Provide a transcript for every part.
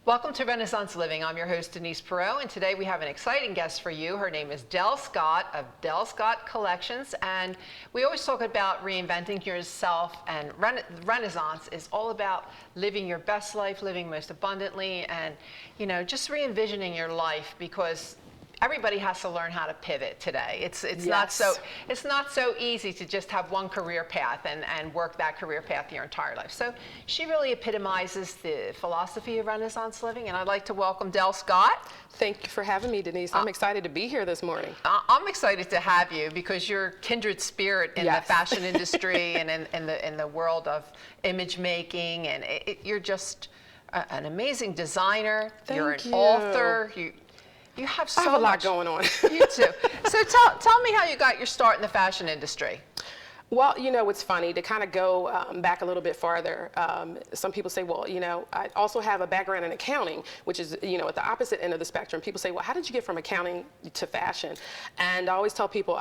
Welcome to Renaissance Living. I'm your host, Denise Pereau, and today we have an exciting guest for you. Her name is Dell Scott of Dell Scott Collections, and we always talk about reinventing yourself, and Renaissance is all about living your best life, living most abundantly, and just re-envisioning your life, because everybody has to learn how to pivot today. It's not so easy to just have one career path and work that career path your entire life. So she really epitomizes the philosophy of Renaissance living, and I'd like to welcome Dell Scott. Thank you for having me, Denise. I'm excited to be here this morning. I'm excited to have you because you're kindred spirit in the fashion industry and in the world of image making, and you're just an amazing designer. You're an author. You have so I have a lot going on. You too. So tell me how you got your start in the fashion industry. Well, it's funny to kind of go back a little bit farther. Some people say, well, I also have a background in accounting, which is, at the opposite end of the spectrum. People say, well, how did you get from accounting to fashion? And I always tell people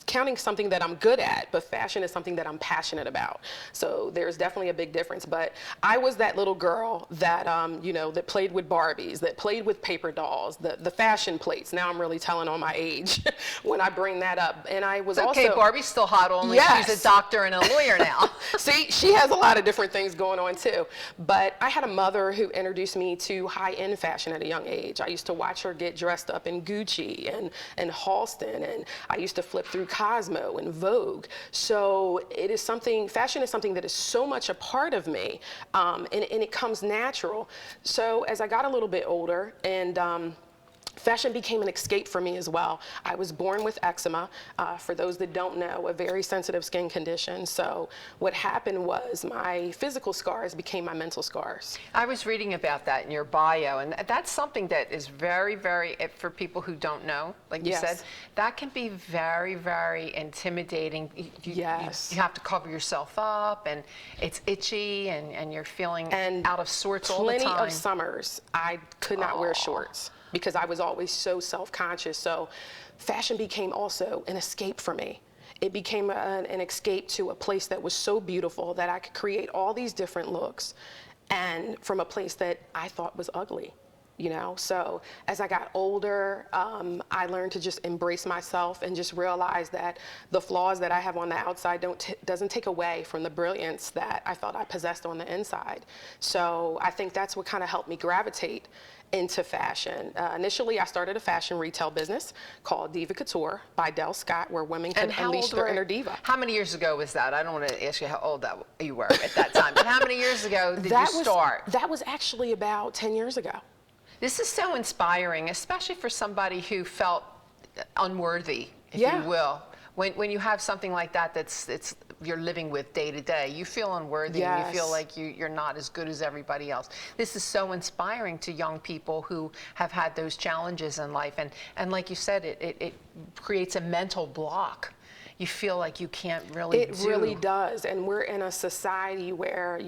accounting is something that I'm good at, but fashion is something that I'm passionate about. So there's definitely a big difference. But I was that little girl that, that played with Barbies, that played with paper dolls, the fashion plates. Now I'm really telling on my age when I bring that up. And I was okay, Barbie's still hot, only she's a doctor and a lawyer now. See, she has a lot of different things going on too. But I had a mother who introduced me to high-end fashion at a young age. I used to watch her get dressed up in Gucci and Halston, and I used to flip through Cosmo and Vogue. So fashion is something that is so much a part of me, and it comes natural. So as I got a little bit older, and fashion became an escape for me as well. I was born with eczema. For those that don't know, a very sensitive skin condition. So what happened was my physical scars became my mental scars. I was reading about that in your bio, and that's something that is very, very, for people who don't know, like you said, that can be very, very intimidating. You have to cover yourself up, and it's itchy, and you're feeling out of sorts all the time. Plenty of summers, I could not wear shorts, because I was always so self-conscious. So fashion became also an escape for me. It became an escape to a place that was so beautiful that I could create all these different looks, and from a place that I thought was ugly. So as I got older, I learned to just embrace myself and just realize that the flaws that I have on the outside doesn't take away from the brilliance that I felt I possessed on the inside. So I think that's what kind of helped me gravitate into fashion. Initially, I started a fashion retail business called Diva Couture by Dell Scott, where women can unleash their inner diva. How many years ago was that? I don't want to ask you how old you were at that time, but how many years ago did you start? That was actually about 10 years ago. This is so inspiring, especially for somebody who felt unworthy, if you will. When you have something like that you're living with day to day, you feel unworthy, and you feel like you're not as good as everybody else. This is so inspiring to young people who have had those challenges in life, and like you said, it creates a mental block. You feel like you can't really do. It really does, and we're in a society where,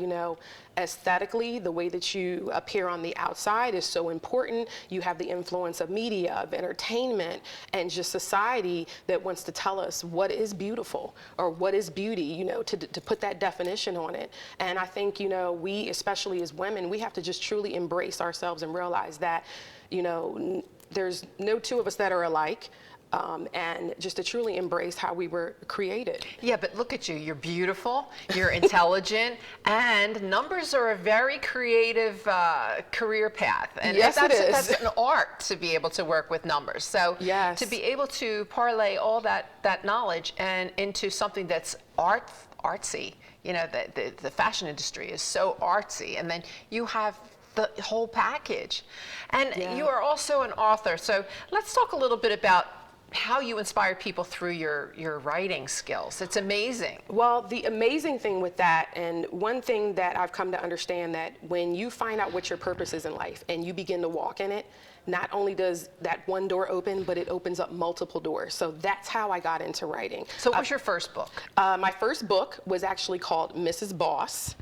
aesthetically, the way that you appear on the outside is so important. You have the influence of media, of entertainment, and just society that wants to tell us what is beautiful or what is beauty, to put that definition on it. And I think, we, especially as women, we have to just truly embrace ourselves and realize that, there's no two of us that are alike. And just to truly embrace how we were created. Yeah, but look at you. You're beautiful, you're intelligent, and numbers are a very creative career path. And yes, it is. That's an art to be able to work with numbers. So to be able to parlay all that knowledge and into something that's artsy, the fashion industry is so artsy, and then you have the whole package. And you are also an author. So let's talk a little bit about how you inspire people through your writing skills. It's amazing. Well, the amazing thing with that, and one thing that I've come to understand, that when you find out what your purpose is in life and you begin to walk in it, not only does that one door open, but it opens up multiple doors. So that's how I got into writing. So what was your first book? My first book was actually called Mrs. Boss.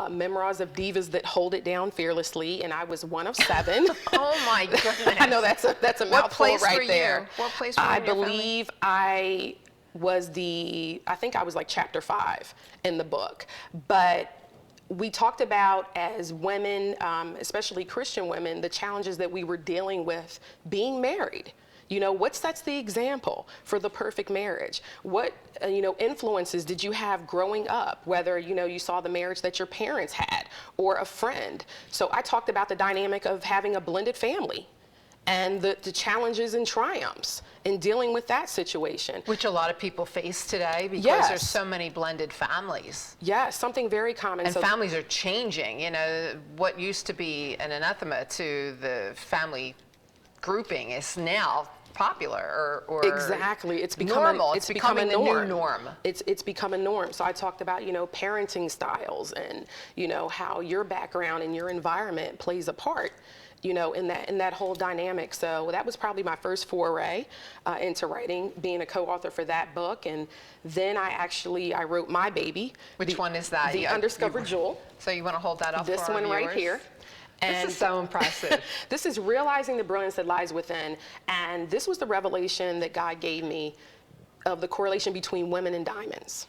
Memoirs of Divas That Hold It Down Fearlessly, and I was one of 7. Oh my goodness! I know that's a mouthful right there. What place were you? I believe I was I think I was like chapter 5 in the book, but we talked about, as women, especially Christian women, the challenges that we were dealing with being married. You know, what sets the example for the perfect marriage? What, influences did you have growing up, whether, you saw the marriage that your parents had or a friend? So I talked about the dynamic of having a blended family and the challenges and triumphs in dealing with that situation. Which a lot of people face today because Yes. there's so many blended families. Yeah, something very common. And families are changing. What used to be an anathema to the family grouping is now popular or Exactly. It's become normal. It's becoming become a norm. the new norm. It's become a norm. So I talked about, parenting styles and, how your background and your environment plays a part, in that whole dynamic. So that was probably my first foray into writing, being a co-author for that book. And then I wrote my baby. Which one is that? The Undiscovered Jewel. So you want to hold that up This for our one right viewers? here. And this is so impressive. This is realizing the brilliance that lies within. And this was the revelation that God gave me of the correlation between women and diamonds.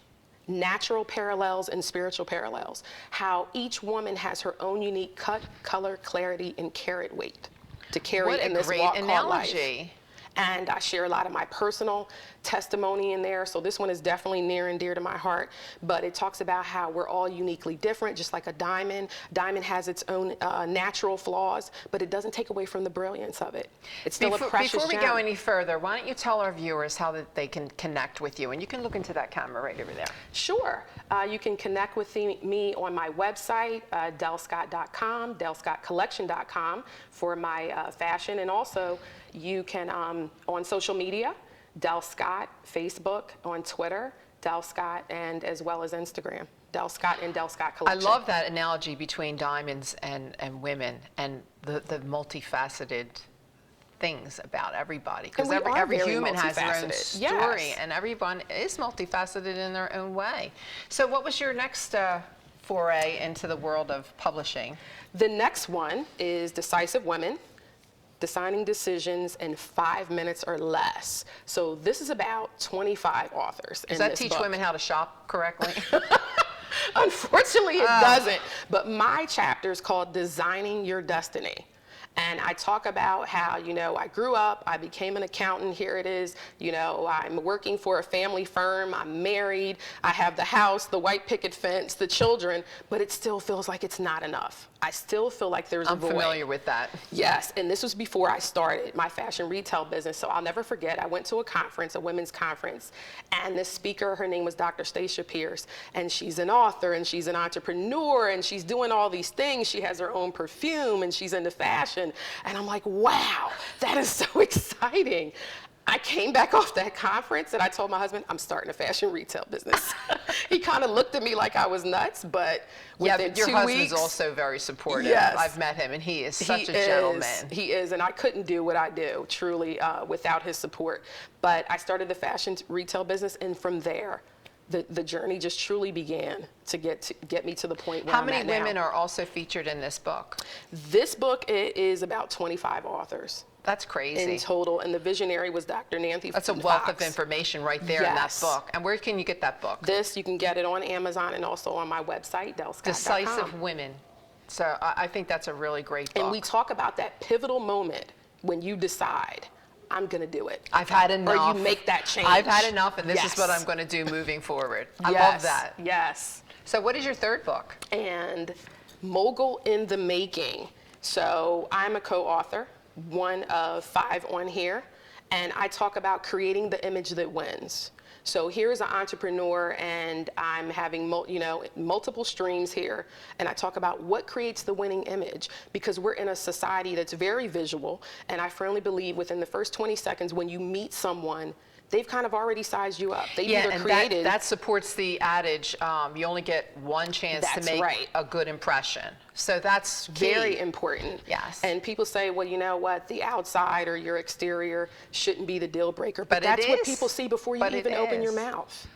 Natural parallels and spiritual parallels. How each woman has her own unique cut, color, clarity, and carat weight to carry in this walk called life. What a great analogy. And I share a lot of my personal testimony in there. So this one is definitely near and dear to my heart. But it talks about how we're all uniquely different, just like a diamond. Diamond has its own natural flaws, but it doesn't take away from the brilliance of it. It's still a precious Before we gem. go any further, why don't you tell our viewers how that they can connect with you? And you can look into that camera right over there. Sure. You can connect with me on my website, dellscott.com, dellscottcollection.com for my fashion. And also, you can, on social media, Dell Scott, Facebook, on Twitter, Dell Scott, and as well as Instagram, Dell Scott and Dell Scott Collection. I love that analogy between diamonds and women and the multifaceted things about everybody. Because every human has their own story, yes. and everyone is multifaceted in their own way. So what was your next foray into the world of publishing? The next one is Decisive Women. Designing decisions in 5 minutes or less. So this is about 25 authors in this book. Does that teach women how to shop correctly? Unfortunately, it doesn't. But my chapter is called Designing Your Destiny. And I talk about how, I grew up, I became an accountant, here it is, I'm working for a family firm, I'm married, I have the house, the white picket fence, the children, but it still feels like it's not enough. I still feel like there's a void. I'm familiar with that. Yes, and this was before I started my fashion retail business, so I'll never forget, I went to a conference, a women's conference, and this speaker, her name was Dr. Stacia Pierce, and she's an author, and she's an entrepreneur, and she's doing all these things. She has her own perfume, and she's into fashion, and I'm like, wow, that is so exciting. I came back off that conference and I told my husband, I'm starting a fashion retail business. He kind of looked at me like I was nuts, but within 2 weeks. Your husband's also very supportive. Yes. I've met him and he is such a gentleman. He is, and I couldn't do what I do, truly, without his support. But I started the fashion retail business, and from there, the journey just truly began to get me to the point where How I'm at many women now. are also featured in this book? This book is about 25 authors. That's crazy. In total, and the visionary was Dr. Nancy That's a wealth of information right there in that book. And where can you get that book? You can get it on Amazon and also on my website, dellscott.com. Decisive Women. So I think that's a really great book. And we talk about that pivotal moment when you decide, I'm going to do it. I've had enough. Or you make that change. I've had enough, and this Yes. is what I'm going to do moving forward. I Yes. love that. Yes. So what is your third book? And Mogul in the Making. So I'm a co-author, one of 5 on here, and I talk about creating the image that wins. So here's an entrepreneur, and I'm having multiple streams here, and I talk about what creates the winning image, because we're in a society that's very visual, and I firmly believe within the first 20 seconds when you meet someone, they've kind of already sized you up. They've either created. That supports the adage, you only get one chance to make a good impression. So that's key. Very important. Yes. And people say, well, you know what, the outside or your exterior shouldn't be the deal breaker. But that's what people see before you even open your mouth.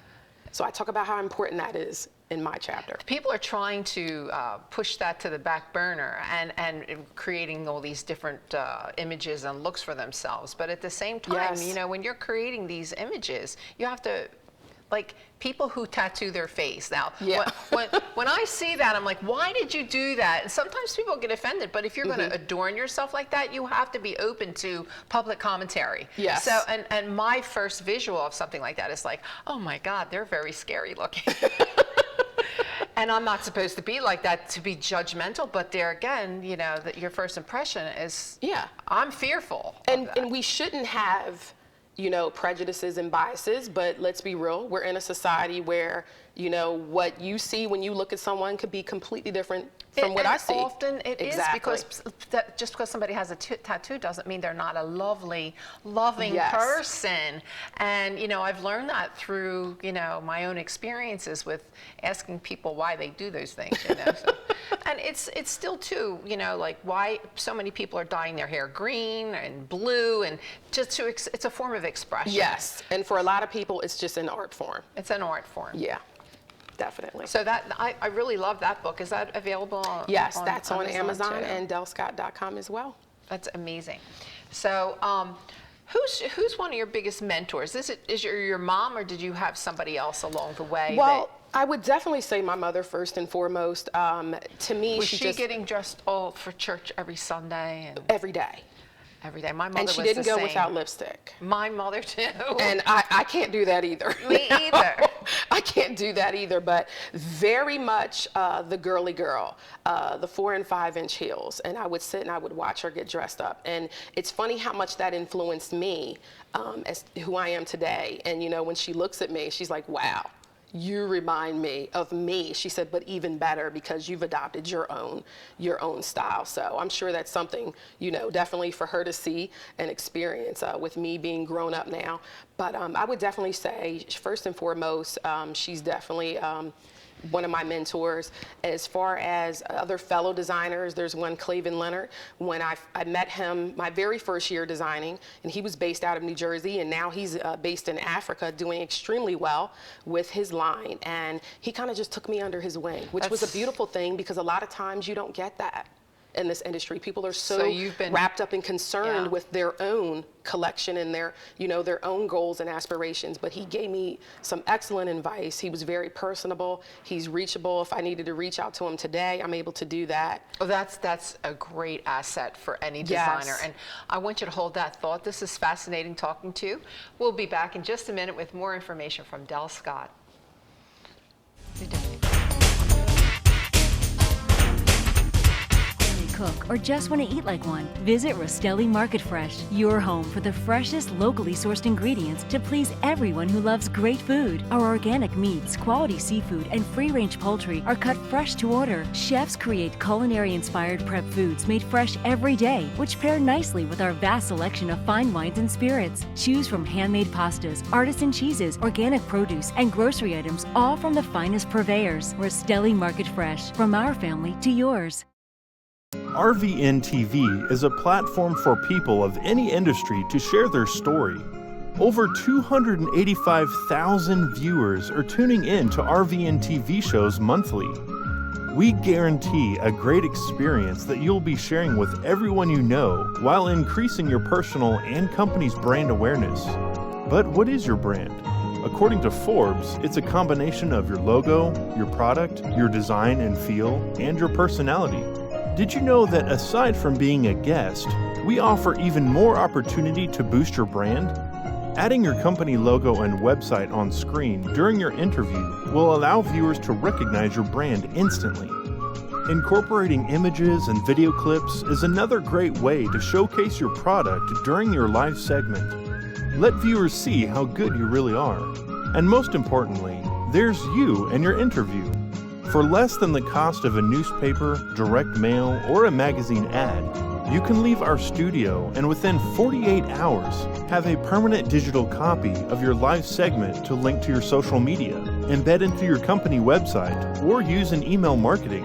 So I talk about how important that is in my chapter. People are trying to push that to the back burner and creating all these different images and looks for themselves. But at the same time, Yes. when you're creating these images, you have to like people who tattoo their face. Now, Yeah. when I see that, I'm like, why did you do that? And sometimes people get offended, but if you're going to adorn yourself like that, you have to be open to public commentary. Yes. So, and my first visual of something like that is like, oh my God, they're very scary looking. And I'm not supposed to be like that, to be judgmental, but there again, you know, that your first impression is, Yeah. I'm fearful of And that. we shouldn't have, you know, prejudices and biases, but let's be real, we're in a society where, you know, what you see when you look at someone could be completely different from what I see. Often it is, Exactly. because just because somebody has a tattoo doesn't mean they're not a lovely, loving Yes. person. And, you know, I've learned that through, you know, my own experiences with asking people why they do those things, you know. So, and it's still too, you know, like why so many people are dyeing their hair green and blue, and just to, it's a form of expression. Yes, and for a lot of people, it's just an art form. It's an art form. Yeah, definitely. So that, I really love that book. Is that available on Yes, that's on Amazon too? and DellScott.com as well. That's amazing. So, who's one of your biggest mentors? Is your mom, or did you have somebody else along the way? Well, I would definitely say my mother first and foremost. To me, was she she just getting dressed all for church every Sunday and every day, every day? My mother and she was didn't the go same. without lipstick. My mother too. And I can't do that either. Me either. I can't do that either, but very much the girly girl, the 4 and 5 inch heels. And I would sit and I would watch her get dressed up. And it's funny how much that influenced me as who I am today. And you know, when she looks at me, she's like, wow, you remind me of me. She said, but even better because you've adopted your own style. So I'm sure that's something, you know, definitely for her to see and experience with me being grown up now. But I would definitely say, first and foremost, she's definitely one of my mentors. As far as other fellow designers, there's one, Clavin Leonard. When I met him my very first year designing, and he was based out of New Jersey, and now he's based in Africa doing extremely well with his line. And he kind of just took me under his wing, which was a beautiful thing, because a lot of times you don't get that in this industry. People are so you've been wrapped up and concerned with their own collection and their, you know, their own goals and aspirations. But he gave me some excellent advice. He was very personable. He's reachable. If I needed to reach out to him today, I'm able to do that. Well, that's a great asset for any designer. Yes. And I want you to hold that thought. This is fascinating talking to you. We'll be back in just a minute with more information from Dell Scott. Cook or just want to eat like one, visit Rostelli Market Fresh, your home for the freshest, locally sourced ingredients to please everyone who loves great food. Our organic meats, quality seafood, and free-range poultry are cut fresh to order. Chefs create culinary-inspired prep foods made fresh every day, which pair nicely with our vast selection of fine wines and spirits. Choose from handmade pastas, artisan cheeses, organic produce, and grocery items, all from the finest purveyors. Rostelli Market Fresh, from our family to yours. Rvn TV is a platform for people of any industry to share their story. Over 285,000 viewers are tuning in to Rvn TV shows monthly. We guarantee a great experience that you'll be sharing with everyone you know while increasing your personal and company's brand awareness. But what is your brand? According to Forbes, it's a combination of your logo, your product, your design and feel, and your personality. Did you know that aside from being a guest, we offer even more opportunity to boost your brand? Adding your company logo and website on screen during your interview will allow viewers to recognize your brand instantly. Incorporating images and video clips is another great way to showcase your product during your live segment. Let viewers see how good you really are. And most importantly, there's you and your interview. For less than the cost of a newspaper, direct mail, or a magazine ad, you can leave our studio and within 48 hours have a permanent digital copy of your live segment to link to your social media, embed into your company website, or use in email marketing.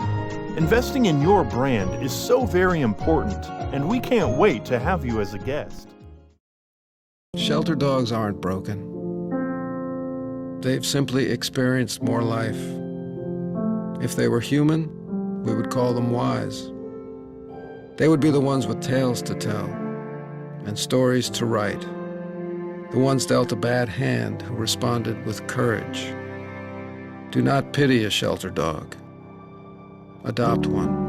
Investing in your brand is so very important, and we can't wait to have you as a guest. Shelter dogs aren't broken. They've simply experienced more life. If they were human, we would call them wise. They would be the ones with tales to tell and stories to write. the ones dealt a bad hand who responded with courage. Do not pity a shelter dog. Adopt one.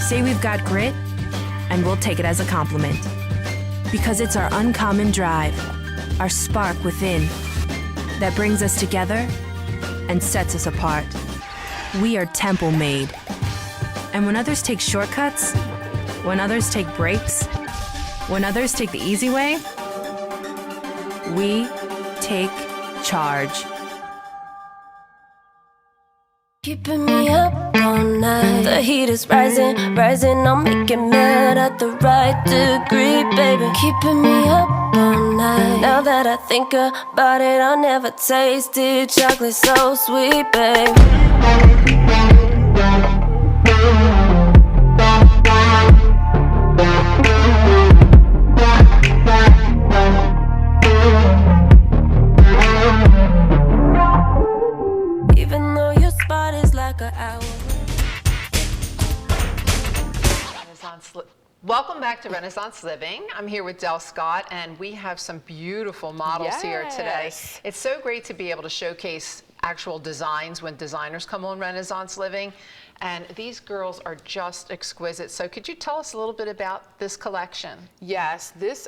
Say we've got grit, and we'll take it as a compliment. Because it's our uncommon drive, our spark within, that brings us together and sets us apart. We are temple made. And when others take shortcuts, when others take breaks, when others take the easy way, we take charge. Keeping me up all night. The heat is rising, rising. I'll make it mad at the right degree, baby. Keeping me up all night. Now that I think about it, I never tasted chocolate so sweet, babe. Even though your spot is like an hour. Welcome back to Renaissance Living. I'm here with Dell Scott, and we have some beautiful models here today. Yes. It's so great to be able to showcase actual designs when designers come on Renaissance Living, and these girls are just exquisite. So could you tell us a little bit about this collection? Yes, these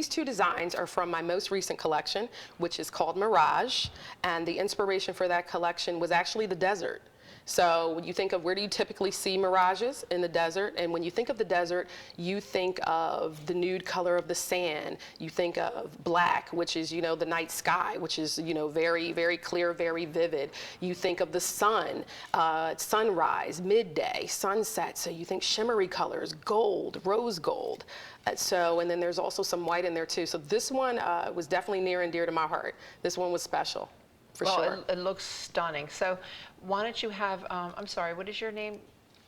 two designs are from my most recent collection, which is called Mirage, and the inspiration for that collection was actually the desert. So when you think of where do you typically see mirages? In the desert. And when you think of the desert, you think of the nude color of the sand. You think of black, which is, you know, the night sky, which is, you know, very, very clear, very vivid. You think of the sun, sunrise, midday, sunset. So you think shimmery colors, gold, rose gold. And then there's also some white in there too. So this one was definitely near and dear to my heart. This one was special. For sure. It looks stunning. So why don't you have, I'm sorry, what is your name?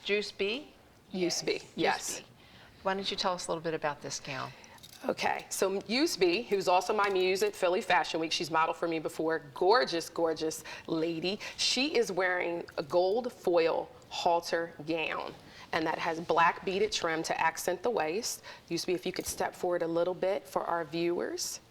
Juice B? Used to be, yes. Juice B. Why don't you tell us a little bit about this gown? Okay, so Used B, who's also my muse at Philly Fashion Week, she's modeled for me before, gorgeous, gorgeous lady. She is wearing a gold foil halter gown, and that has black beaded trim to accent the waist. Used B, if you could step forward a little bit for our viewers.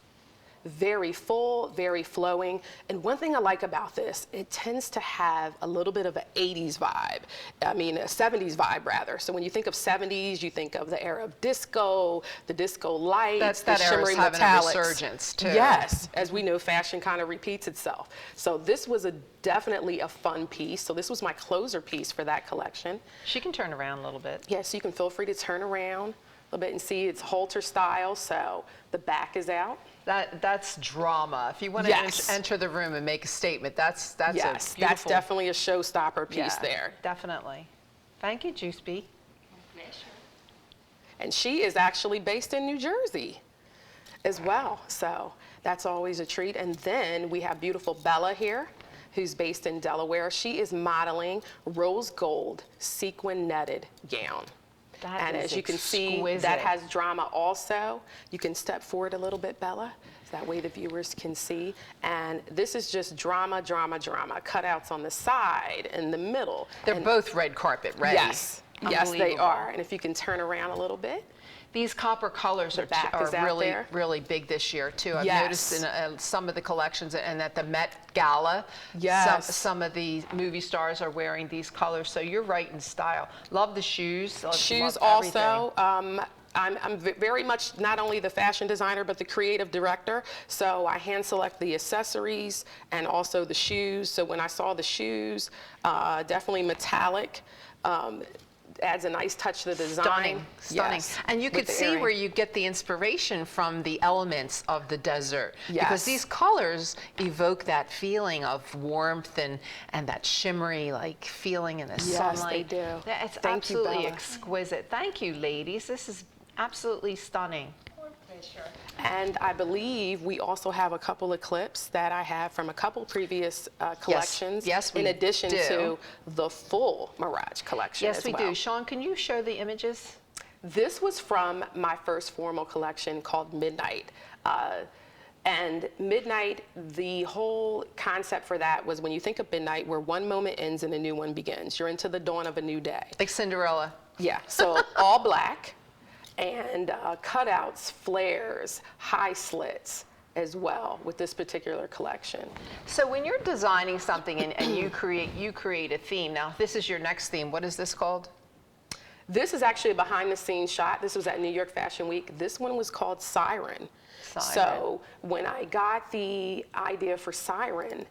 Very full, very flowing. And one thing I like about this, it tends to have a little bit of an 80s vibe. I mean, a 70s vibe rather. So when you think of 70s, you think of the era of disco, the disco lights, the shimmery having metallics. a resurgence too. Yes, as we know, fashion kind of repeats itself. So this was definitely a fun piece. So this was my closer piece for that collection. She can turn around a little bit. Yes, you can feel free to turn around a little bit and see it's halter style. So the back is out. That's drama. If you want to enter the room and make a statement, that's a beautiful. That's definitely a showstopper piece there. Definitely. Thank you, Juice B. And she is actually based in New Jersey as well, so that's always a treat. And then we have beautiful Bella here, who's based in Delaware. She is modeling rose gold sequin netted gown. And as you can see, that has drama also. You can step forward a little bit, Bella, so that way the viewers can see. And this is just drama, drama, drama. Cutouts on the side, in the middle. They're both red carpet ready. Yes, yes, they are. And if you can turn around a little bit. These copper colors are really, really big this year too. I've noticed in some of the collections, and at the Met Gala, some of the movie stars are wearing these colors. So you're right in style. Love the shoes. Shoes love also. I'm very much not only the fashion designer, but the creative director. So I hand select the accessories and also the shoes. So when I saw the shoes, definitely metallic. Adds a nice touch to the design. Stunning. Yes, and you could see where you get the inspiration from the elements of the desert. Yes. Because these colors evoke that feeling of warmth and that shimmery like feeling in the sunlight. Yes, they do. It's Thank you, absolutely Bella. exquisite. Thank you, ladies. This is absolutely stunning. And I believe we also have a couple of clips that I have from a couple previous collections. Yes, we in addition do. to the full Mirage collection Yes, as we well. do. Sean, can you show the images? This was from my first formal collection called Midnight. And Midnight, the whole concept for that was when you think of midnight, where one moment ends and a new one begins. You're into the dawn of a new day. Like Cinderella. Yeah, so all black, and cutouts, flares, high slits as well with this particular collection. So when you're designing something and you create a theme. Now this is your next theme. What is this called? This is actually a behind the scenes shot. This was at New York Fashion Week. This one was called Siren. So when I got the idea for Siren,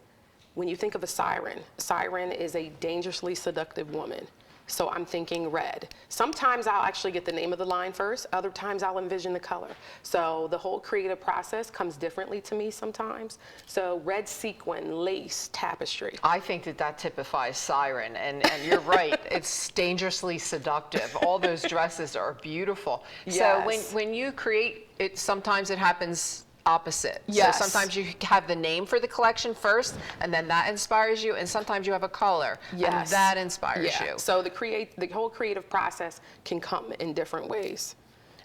when you think of a siren, siren is a dangerously seductive woman. So I'm thinking red. Sometimes I'll actually get the name of the line first. Other times I'll envision the color. So the whole creative process comes differently to me sometimes. So red sequin, lace, tapestry. I think that typifies Siren, and you're right. It's dangerously seductive. All those dresses are beautiful. Yes. So when you create it, sometimes it happens opposite. Yes. So sometimes you have the name for the collection first, and then that inspires you, and sometimes you have a color, Yes. and that inspires Yeah. you. So the whole creative process can come in different ways.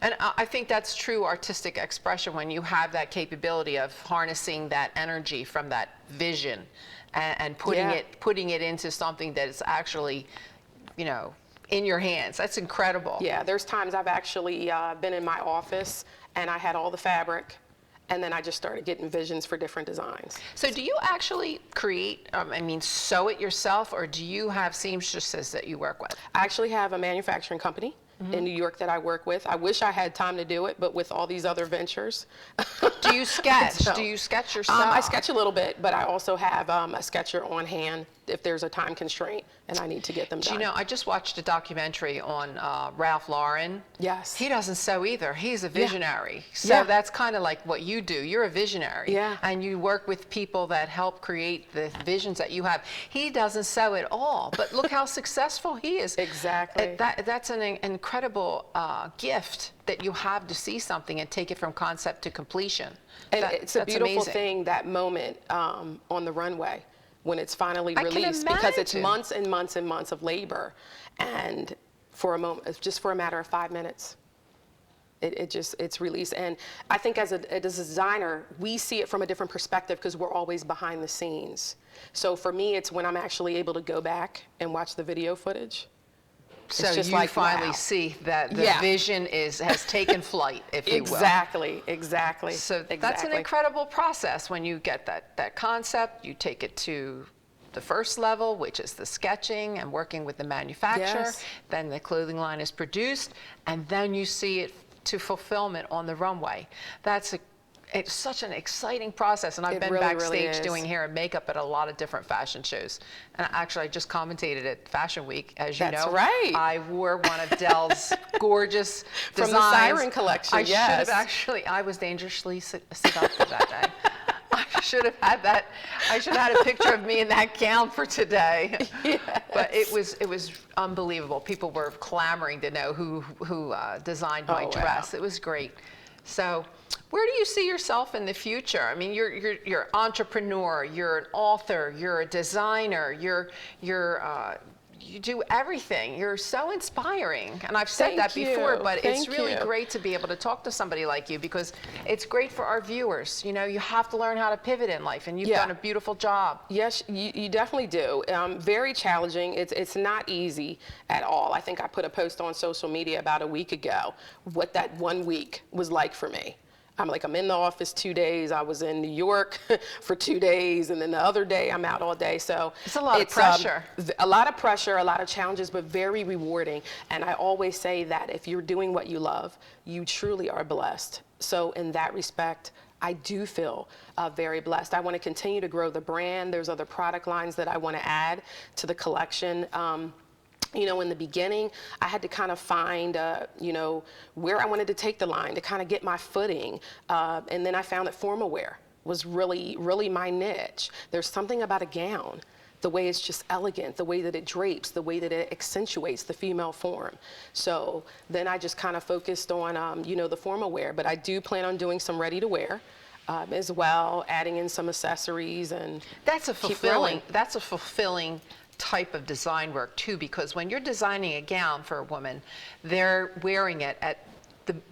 And I think that's true artistic expression when you have that capability of harnessing that energy from that vision and putting it into something that is actually, you know, in your hands. That's incredible. Yeah, there's times I've actually been in my office and I had all the fabric, and then I just started getting visions for different designs. So do you actually create, sew it yourself, or do you have seamstresses that you work with? I actually have a manufacturing company in New York that I work with. I wish I had time to do it, but with all these other ventures. Do you sketch? So, Do you sketch yourself? I sketch a little bit, but I also have a sketcher on hand if there's a time constraint and I need to get them done. You know, I just watched a documentary on Ralph Lauren. Yes. He doesn't sew either. He's a visionary. So Yeah. that's kind of like what you do. You're a visionary. Yeah. And you work with people that help create the visions that you have. He doesn't sew at all, but look how successful he is. Exactly. That's an incredible gift that you have to see something and take it from concept to completion. And it's a that's beautiful amazing. thing, that moment on the runway when it's finally I can released, because it's imagine. months and months and months of labor, and for a moment, it's just for a matter of 5 minutes, it's released. And I think as a designer, we see it from a different perspective because we're always behind the scenes. So for me, it's when I'm actually able to go back and watch the video footage. So just you like, finally wow. see that the Yeah. vision has taken flight, if you will. Exactly. So that's an incredible process when you get that concept, you take it to the first level, which is the sketching and working with the manufacturer. Yes. Then the clothing line is produced, and then you see it to fulfillment on the runway. It's such an exciting process, and I've been really, really backstage is. doing hair and makeup at a lot of different fashion shows. And actually, I just commentated at Fashion Week, as you That's know. right. I wore one of Dell's gorgeous From designs. the Siren collection, I yes. should have actually, I was dangerously seductive that day. I should have had that. I should have had a picture of me in that gown for today. Yes. But it was unbelievable. People were clamoring to know who designed my dress. Wow. It was great. So, where do you see yourself in the future? I mean, you're an entrepreneur, you're an author, you're a designer, you do everything. You're so inspiring. And I've said that before, but it's really great to be able to talk to somebody like you, because it's great for our viewers. You know, you have to learn how to pivot in life, and you've done a beautiful job. Yes, you definitely do. Very challenging. It's not easy at all. I think I put a post on social media about a week ago what that 1 week was like for me. I'm in the office 2 days. I was in New York for 2 days, and then the other day I'm out all day. So it's a lot of pressure. A lot of pressure, a lot of challenges, but very rewarding. And I always say that if you're doing what you love, you truly are blessed. So in that respect, I do feel very blessed. I want to continue to grow the brand. There's other product lines that I want to add to the collection. You know, in the beginning, I had to kind of find, where I wanted to take the line to kind of get my footing. And then I found that formal wear was really, really my niche. There's something about a gown, the way it's just elegant, the way that it drapes, the way that it accentuates the female form. So then I just kind of focused on, the formal wear. But I do plan on doing some ready to wear. As well, adding in some accessories and that's a fulfilling type of design work too, because when you're designing a gown for a woman, they're wearing it at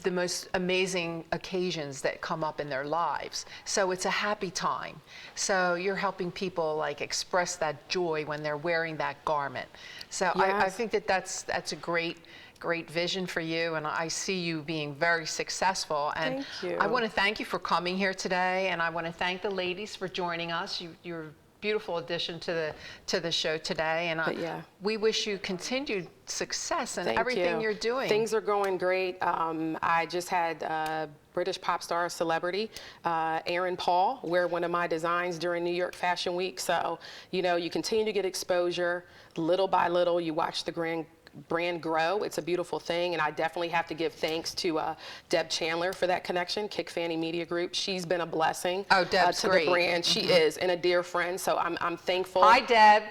the most amazing occasions that come up in their lives. So it's a happy time. So you're helping people like express that joy when they're wearing that garment. So Yes. I think that's a great great vision for you, and I see you being very successful. And Thank you. I want to thank you for coming here today, and I want to thank the ladies for joining us. You're a beautiful addition to the show today, and we wish you continued success in everything you're doing. Things are going great. I just had British pop star celebrity Aaron Paul wear one of my designs during New York Fashion Week. So, you know, you continue to get exposure little by little. You watch the brand grow. It's a beautiful thing, and I definitely have to give thanks to Deb Chandler for that connection, Kick Fanny Media Group. She's been a blessing to the brand. She is, and a dear friend, so I'm thankful. Hi, Deb.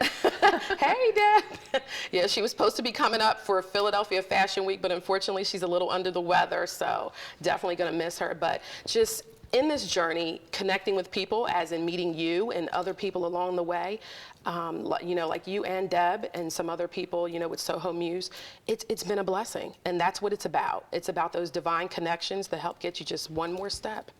Hey, Deb. Yeah, she was supposed to be coming up for Philadelphia Fashion Week, but unfortunately she's a little under the weather, so definitely gonna miss her. But just in this journey, connecting with people, as in meeting you and other people along the way, you know, like you and Deb and some other people, you know, with Soho Muse, it's been a blessing. And that's what it's about. It's about those divine connections that help get you just one more step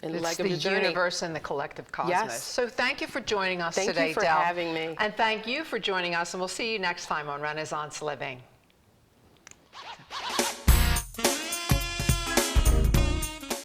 in the leg of your journey. It's the universe and the collective cosmos. Yes. So thank you for joining us today, Dell. Thank you for having me. And thank you for joining us, and we'll see you next time on Renaissance Living.